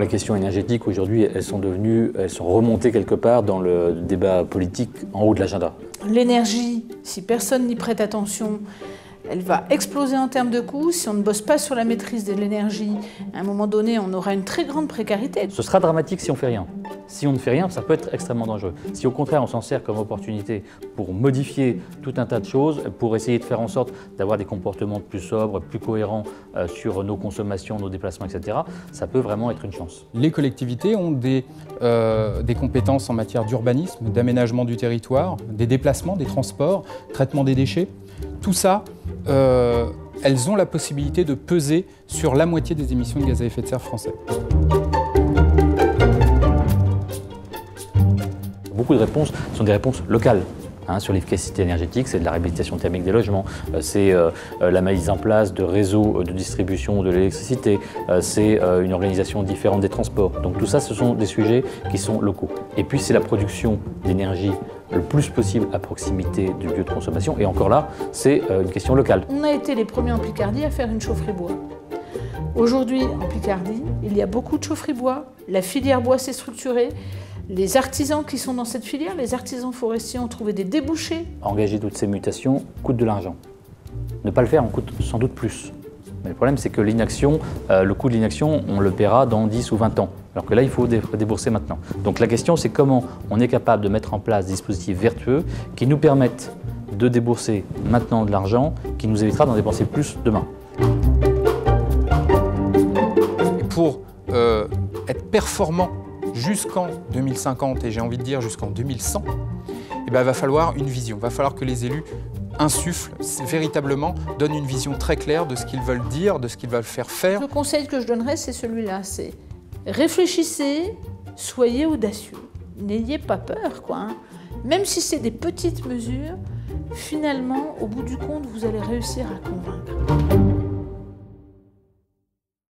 La question énergétique, aujourd'hui, elles sont remontées quelque part dans le débat politique en haut de l'agenda. L'énergie, si personne n'y prête attention, elle va exploser en termes de coûts. Si on ne bosse pas sur la maîtrise de l'énergie, à un moment donné, on aura une très grande précarité. Ce sera dramatique si on ne fait rien. Si on ne fait rien, ça peut être extrêmement dangereux. Si au contraire, on s'en sert comme opportunité pour modifier tout un tas de choses, pour essayer de faire en sorte d'avoir des comportements plus sobres, plus cohérents sur nos consommations, nos déplacements, etc., ça peut vraiment être une chance. Les collectivités ont des compétences en matière d'urbanisme, d'aménagement du territoire, des déplacements, des transports, traitement des déchets. Tout ça, elles ont la possibilité de peser sur la moitié des émissions de gaz à effet de serre français. Beaucoup de réponses sont des réponses locales. Sur l'efficacité énergétique, c'est de la réhabilitation thermique des logements, c'est la mise en place de réseaux de distribution de l'électricité, c'est une organisation différente des transports. Donc tout ça, ce sont des sujets qui sont locaux. Et puis c'est la production d'énergie le plus possible à proximité du lieu de consommation. Et encore là, c'est une question locale. On a été les premiers en Picardie à faire une chaufferie bois. Aujourd'hui, en Picardie, il y a beaucoup de chaufferie bois. La filière bois s'est structurée. Les artisans qui sont dans cette filière, les artisans forestiers ont trouvé des débouchés. Engager toutes ces mutations coûte de l'argent. Ne pas le faire en coûte sans doute plus. Mais le problème, c'est que l'inaction, le coût de l'inaction, on le paiera dans 10 ou 20 ans. Alors que là, il faut débourser maintenant. Donc la question, c'est comment on est capable de mettre en place des dispositifs vertueux qui nous permettent de débourser maintenant de l'argent, qui nous évitera d'en dépenser plus demain. Et pour être performant jusqu'en 2050 et j'ai envie de dire jusqu'en 2100, il va falloir une vision. Il va falloir que les élus insufflent véritablement, donnent une vision très claire de ce qu'ils veulent dire, de ce qu'ils veulent faire faire. Le conseil que je donnerais, c'est celui-là, c'est réfléchissez, soyez audacieux. N'ayez pas peur, quoi. Même si c'est des petites mesures, finalement, au bout du compte, vous allez réussir à convaincre.